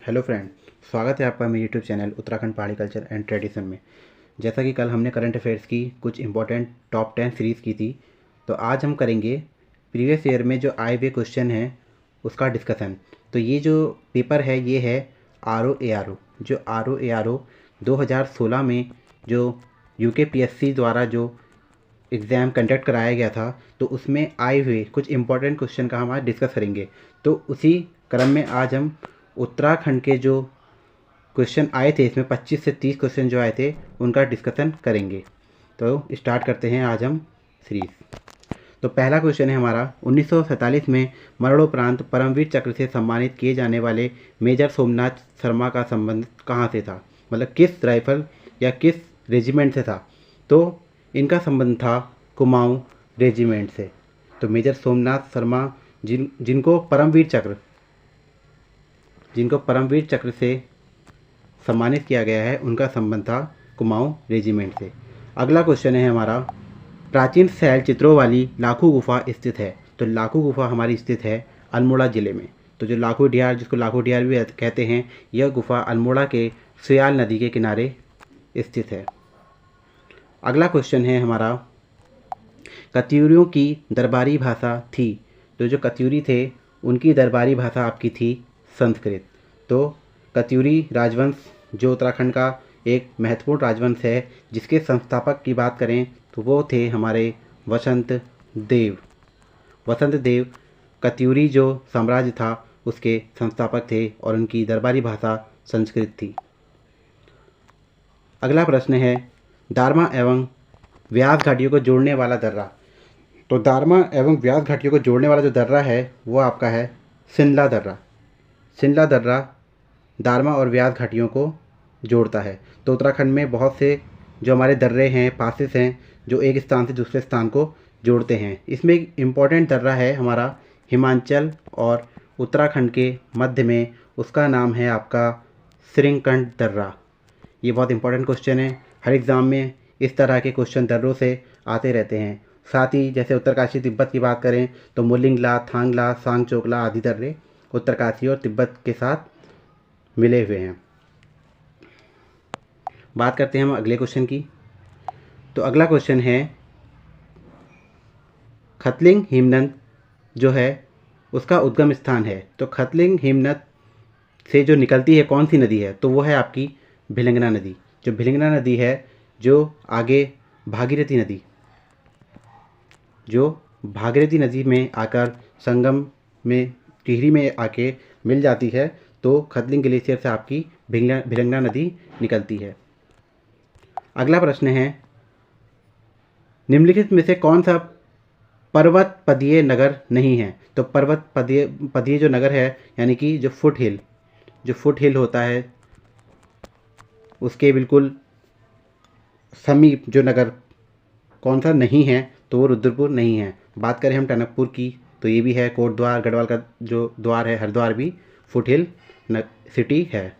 Hello friend, स्वागत है आपका मेरे यूट्यूब चैनल उत्तराखंड पहाड़ी कल्चर एंड ट्रेडिशन में। जैसा कि कल हमने करंट अफेयर्स की कुछ इंपॉर्टेंट टॉप 10 सीरीज़ की थी, तो आज हम करेंगे प्रीवियस ईयर में जो आए हुए क्वेश्चन हैं उसका डिस्कशन। तो ये जो पेपर है ये है ROARO, जो ROARO 2016 में जो UKPSC द्वारा जो एग्ज़ाम कंडक्ट कराया गया था, तो उसमें आए हुए कुछ इंपॉर्टेंट क्वेश्चन का हम आज डिस्कस करेंगे। तो उसी क्रम में आज हम उत्तराखंड के जो क्वेश्चन आए थे, इसमें 25 से 30 क्वेश्चन जो आए थे उनका डिस्कशन करेंगे। तो स्टार्ट करते हैं आज हम सीरीज। तो पहला क्वेश्चन है हमारा, 1947 में मरणोपरांत परमवीर चक्र से सम्मानित किए जाने वाले मेजर सोमनाथ शर्मा का संबंध कहाँ से था, मतलब किस राइफल या किस रेजिमेंट से था। तो इनका संबंध था कुमाऊं रेजिमेंट से। तो मेजर सोमनाथ शर्मा जिनको परमवीर चक्र से सम्मानित किया गया है, उनका संबंध था कुमाऊं रेजिमेंट से। अगला क्वेश्चन है हमारा, प्राचीन शैल चित्रों वाली लाखू गुफा स्थित है। तो लाखू गुफा हमारी स्थित है अल्मोड़ा ज़िले में। तो जो लाखू डियार, जिसको लाखू डियार भी कहते हैं, यह गुफा अल्मोड़ा के सुयाल नदी के किनारे स्थित है। अगला क्वेश्चन है हमारा, कत्यूरियों की दरबारी भाषा थी। तो जो कत्यूरी थे उनकी दरबारी भाषा आपकी थी संस्कृत। तो कत्यूरी राजवंश जो उत्तराखंड का एक महत्वपूर्ण राजवंश है, जिसके संस्थापक की बात करें तो वो थे हमारे वसंत देव। वसंत देव कत्यूरी जो साम्राज्य था उसके संस्थापक थे और उनकी दरबारी भाषा संस्कृत थी। अगला प्रश्न है, दारमा एवं व्यास घाटियों को जोड़ने वाला दर्रा। तो दारमा एवं व्यास घाटियों को जोड़ने वाला जो दर्रा है वो आपका है सिंदला दर्रा। सिंदला दर्रा दारमा और व्यास घाटियों को जोड़ता है। तो उत्तराखंड में बहुत से जो हमारे दर्रे हैं, पासेस हैं, जो एक स्थान से दूसरे स्थान को जोड़ते हैं। इसमें एक इम्पॉर्टेंट दर्रा है हमारा हिमाचल और उत्तराखंड के मध्य में, उसका नाम है आपका श्रीकंठ दर्रा। ये बहुत इंपॉर्टेंट क्वेश्चन है, हर एग्ज़ाम में इस तरह के क्वेश्चन दर्रों से आते रहते हैं। साथ ही जैसे उत्तरकाशी तिब्बत की बात करें तो मुलिंगला, थांगला, सांगचोकला आदि दर्रे उत्तरकाशी और तिब्बत के साथ मिले हुए हैं। बात करते हैं हम अगले क्वेश्चन की। तो अगला क्वेश्चन है, खतलिंग हिमनद जो है उसका उद्गम स्थान है। तो खतलिंग हिमनद से जो निकलती है कौन सी नदी है, तो वो है आपकी भिलंगना नदी। जो भिलंगना नदी है जो आगे भागीरथी नदी, जो भागीरथी नदी में आकर संगम में टिहरी में आके मिल जाती है, तो खतलिंग ग्लेशियर से आपकी भिलंगना नदी निकलती है। अगला प्रश्न है, निम्नलिखित में से कौन सा पर्वत पदीय नगर नहीं है। तो पर्वत पदीय जो नगर है, यानी कि जो फुट हिल होता है उसके बिल्कुल समीप जो नगर कौन सा नहीं है, तो वो रुद्रपुर नहीं है। बात करें हम टनकपुर की तो ये भी है, कोटद्वार गढ़वाल का जो द्वार है, हरिद्वार भी फुट हिल सिटी है।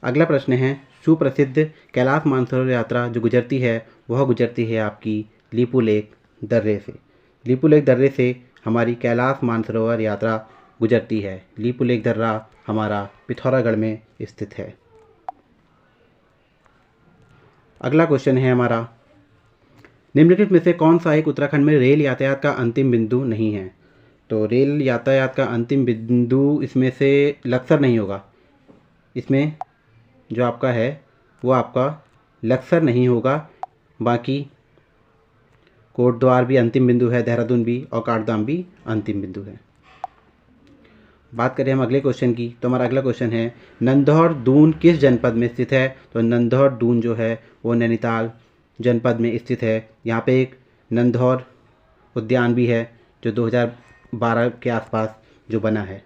अगला प्रश्न है, सुप्रसिद्ध कैलाश मानसरोवर यात्रा जो गुजरती है वह गुजरती है आपकी लीपू लेक दर्रे से। लीपू लेक दर्रे से हमारी कैलाश मानसरोवर यात्रा गुजरती है। लीपू लेक दर्रा हमारा पिथौरागढ़ में स्थित है। अगला क्वेश्चन है हमारा, निम्नलिखित में से कौन सा एक उत्तराखंड में रेल यातायात का अंतिम बिंदु नहीं है। तो रेल यातायात का अंतिम बिंदु इसमें से लक्सर नहीं होगा। इसमें जो आपका है वो आपका लक्सर नहीं होगा, बाकी कोटद्वार भी अंतिम बिंदु है, देहरादून भी और काठगोदाम भी अंतिम बिंदु है। बात करें हम अगले क्वेश्चन की, तो हमारा अगला क्वेश्चन है, नंधौर दून किस जनपद में स्थित है। तो नंधौर दून जो है वो नैनीताल जनपद में स्थित है। यहाँ पे एक नंधौर उद्यान भी है जो 2012 के आसपास जो बना है।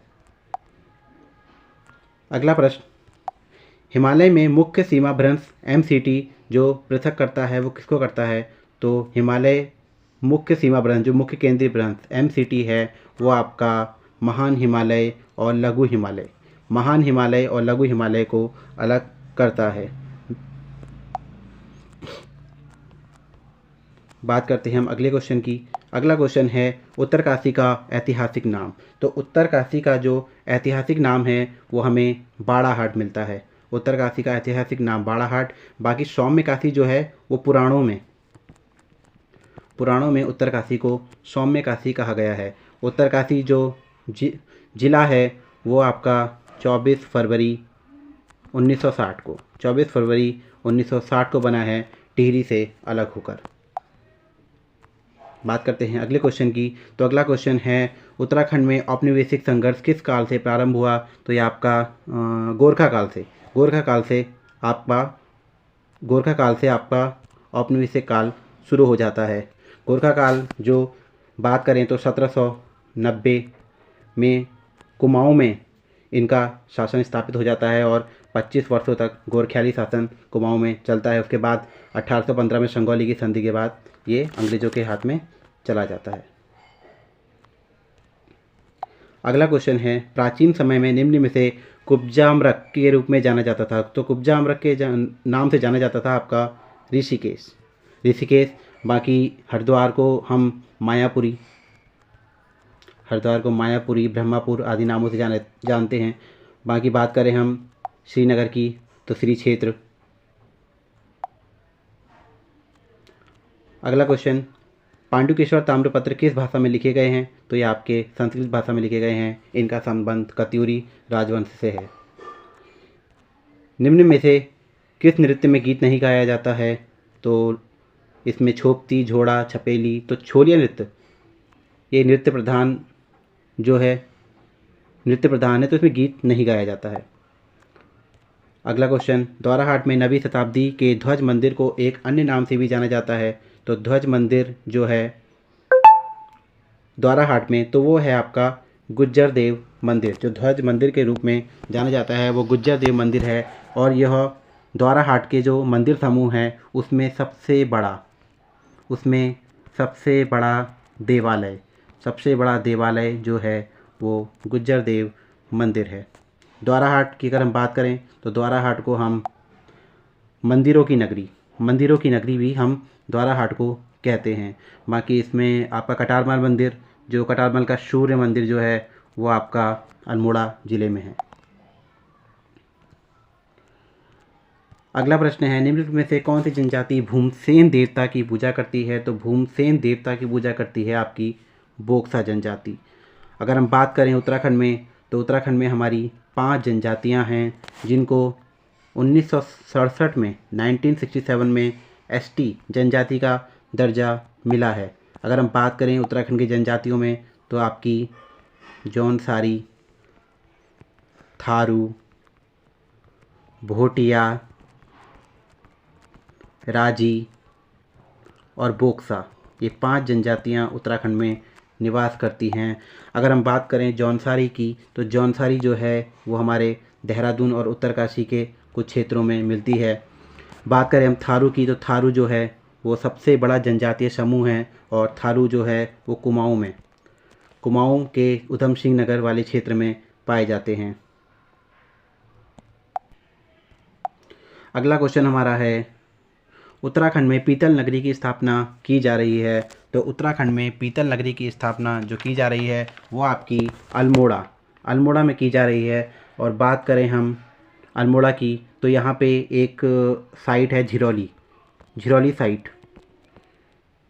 अगला प्रश्न, हिमालय में मुख्य सीमा भ्रंश MCT जो पृथक करता है वो किसको करता है। तो हिमालय मुख्य सीमा भ्रंश जो मुख्य केंद्रीय भ्रंश MCT है वो आपका महान हिमालय और लघु हिमालय, महान हिमालय और लघु हिमालय को अलग करता है। बात करते हैं हम अगले क्वेश्चन की। अगला क्वेश्चन है उत्तरकाशी का ऐतिहासिक नाम। तो उत्तरकाशी का जो ऐतिहासिक नाम है वो हमें बाड़ाहाट मिलता है। उत्तरकाशी का ऐतिहासिक नाम बाड़ाहाट। बाकी सौम्य काशी जो है वो पुराणों में उत्तरकाशी को सौम्य काशी कहा गया है। उत्तरकाशी जो जिला है वो आपका 24 फरवरी 1960 को बना है, टिहरी से अलग होकर। बात करते हैं अगले क्वेश्चन की। तो अगला क्वेश्चन है उत्तराखंड में औपनिवेशिक संघर्ष किस काल से प्रारंभ हुआ। तो ये आपका गोरखा काल से आपका औपनिवेशिक काल शुरू हो जाता है। गोरखा काल जो बात करें तो 1790 में कुमाऊं में इनका शासन स्थापित हो जाता है और 25 वर्षों तक गोरखियाली शासन कुमाऊं में चलता है। उसके बाद 1815 में संगौली की संधि के बाद ये अंग्रेज़ों के हाथ में चला जाता है। अगला क्वेश्चन है प्राचीन समय में निम्न में से कुब्जाम्रक के रूप में जाना जाता था। तो कुब्जाम्रक के नाम से जाना जाता था आपका ऋषिकेश। बाकी हरिद्वार को मायापुरी, ब्रह्मपुर आदि नामों से जानते हैं। बाकी बात करें हम श्रीनगर की तो श्री क्षेत्र। अगला क्वेश्चन पांडुकेश्वर ताम्रपत्र किस भाषा में लिखे गए हैं। तो ये आपके संस्कृत भाषा में लिखे गए हैं। इनका संबंध कत्यूरी राजवंश से है। निम्न में से किस नृत्य में गीत नहीं गाया जाता है। तो इसमें छोपती, झोड़ा, छपेली। तो छोलिया नृत्य ये नृत्य प्रधान है तो इसमें गीत नहीं गाया जाता है। अगला क्वेश्चन द्वाराहाट में 9वीं शताब्दी के ध्वज मंदिर को एक अन्य नाम से भी जाना जाता है। तो ध्वज मंदिर जो है द्वाराहाट में तो वो है आपका गुज्जर देव मंदिर। जो ध्वज मंदिर के रूप में जाना जाता है वो गुज्जर देव मंदिर है। और यह द्वाराहाट के जो मंदिर समूह है उसमें सबसे बड़ा देवालय जो है वो गुज्जर देव मंदिर है। द्वाराहाट की अगर हम बात करें तो द्वाराहाट को हम मंदिरों की नगरी भी हम द्वाराहाट को कहते हैं। बाकी इसमें आपका कटारमल का सूर्य मंदिर जो है वो आपका अल्मोड़ा ज़िले में है। अगला प्रश्न है निम्न में से कौन सी जनजाति भूमसेन देवता की पूजा करती है। तो भूमसेन देवता की पूजा करती है आपकी बोक्सा जनजाति। अगर हम बात करें उत्तराखंड में तो उत्तराखंड में हमारी 5 जनजातियां हैं जिनको 1967 में ST जनजाति का दर्जा मिला है। अगर हम बात करें उत्तराखंड की जनजातियों में तो आपकी जौनसारी, थारू, भोटिया, राजी और बोक्सा ये 5 जनजातियां उत्तराखंड में निवास करती हैं। अगर हम बात करें जौनसारी की तो जौनसारी जो है वो हमारे देहरादून और उत्तरकाशी के कुछ क्षेत्रों में मिलती है। बात करें हम थारू की तो थारू जो है वो सबसे बड़ा जनजातीय समूह है और थारू जो है वो कुमाऊं के उधम सिंह नगर वाले क्षेत्र में पाए जाते हैं। अगला क्वेश्चन हमारा है उत्तराखंड में पीतल नगरी की स्थापना की जा रही है। तो उत्तराखंड में पीतल नगरी की स्थापना जो की जा रही है वो आपकी अल्मोड़ा में की जा रही है। और बात करें हम अल्मोड़ा की तो यहाँ पे एक साइट है झिरौली साइट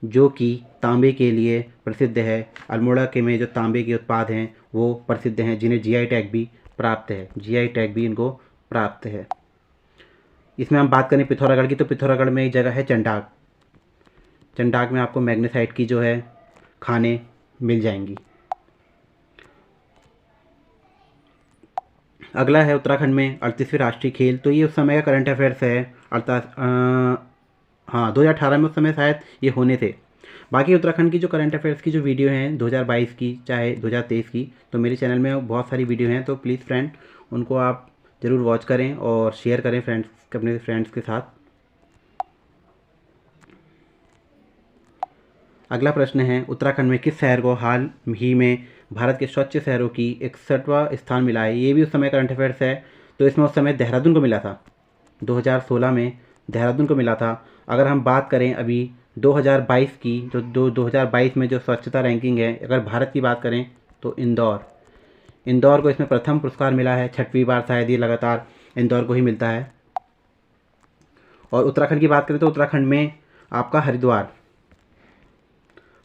जो कि तांबे के लिए प्रसिद्ध है। अल्मोड़ा के में जो तांबे के उत्पाद हैं वो प्रसिद्ध हैं जिन्हें GI टैग भी इनको प्राप्त है। इसमें हम बात करें पिथौरागढ़ की तो पिथौरागढ़ में एक जगह है चंडाक में आपको मैग्नेसाइट की जो है खाने मिल जाएंगी। अगला है उत्तराखंड में 38वें राष्ट्रीय खेल। तो ये उस समय का करंट अफेयर्स है 2018 में उस समय शायद ये होने थे। बाकी उत्तराखंड की जो करंट अफेयर्स की जो वीडियो हैं 2022 की चाहे 2023 की तो मेरे चैनल में बहुत सारी वीडियो हैं। तो प्लीज़ फ्रेंड उनको आप ज़रूर वॉच करें और शेयर करें अपने फ्रेंड्स के साथ। अगला प्रश्न है उत्तराखंड में किस शहर को हाल ही में भारत के स्वच्छ शहरों की 61वां स्थान मिला है। ये भी उस समय करंट अफेयर्स है। तो इसमें उस समय देहरादून को मिला था, 2016 में देहरादून को मिला था। अगर हम बात करें अभी 2022 की जो 2022 में जो स्वच्छता रैंकिंग है, अगर भारत की बात करें तो इंदौर को इसमें प्रथम पुरस्कार मिला है। 6वीं बार शायद ये लगातार इंदौर को ही मिलता है। और उत्तराखंड की बात करें तो उत्तराखंड में आपका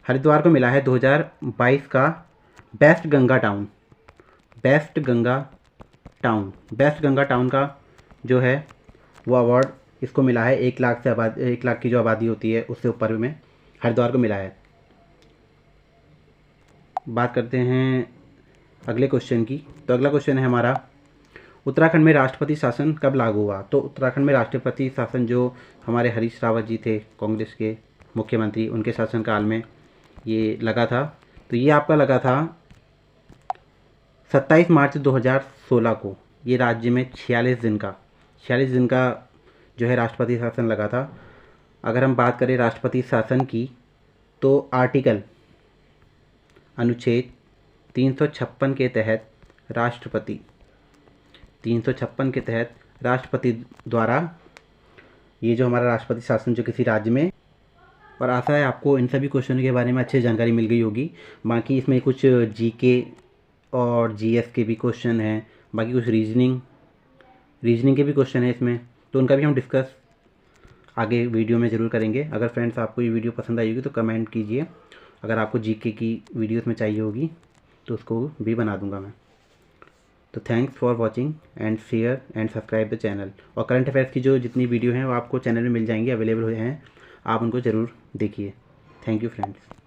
हरिद्वार को मिला है 2022 का बेस्ट गंगा टाउन का जो है वो अवार्ड इसको मिला है। 1 लाख की जो आबादी होती है उससे ऊपर में हरिद्वार को मिला है। बात करते हैं अगले क्वेश्चन की। तो अगला क्वेश्चन है हमारा, उत्तराखंड में राष्ट्रपति शासन कब लागू हुआ? तो उत्तराखंड में राष्ट्रपति शासन जो हमारे हरीश रावत जी थे, कांग्रेस के मुख्यमंत्री, उनके शासनकाल में ये लगा था। तो ये आपका लगा था 27 मार्च 2016 को। ये राज्य में 46 दिन का जो है राष्ट्रपति शासन लगा था। अगर हम बात करें राष्ट्रपति शासन की तो अनुच्छेद 356 के तहत राष्ट्रपति द्वारा ये जो हमारा राष्ट्रपति शासन जो किसी राज्य में, और आशा है आपको इन सभी क्वेश्चनों के बारे में अच्छी जानकारी मिल गई होगी। बाकी इसमें कुछ जीके और जीएस के भी क्वेश्चन हैं, बाकी कुछ रीजनिंग के भी क्वेश्चन हैं इसमें, तो उनका भी हम डिस्कस आगे वीडियो में ज़रूर करेंगे। अगर फ्रेंड्स आपको ये वीडियो पसंद आई होगी तो कमेंट कीजिए। अगर आपको जीके की वीडियोस में चाहिए होगी तो उसको भी बना दूंगा मैं। तो thanks for watching and share and subscribe the channel. और करंट अफेयर्स की जो जितनी वीडियो हैं वो आपको चैनल में मिल जाएंगी, अवेलेबल हैं, आप उनको ज़रूर देखिए। Thank you friends.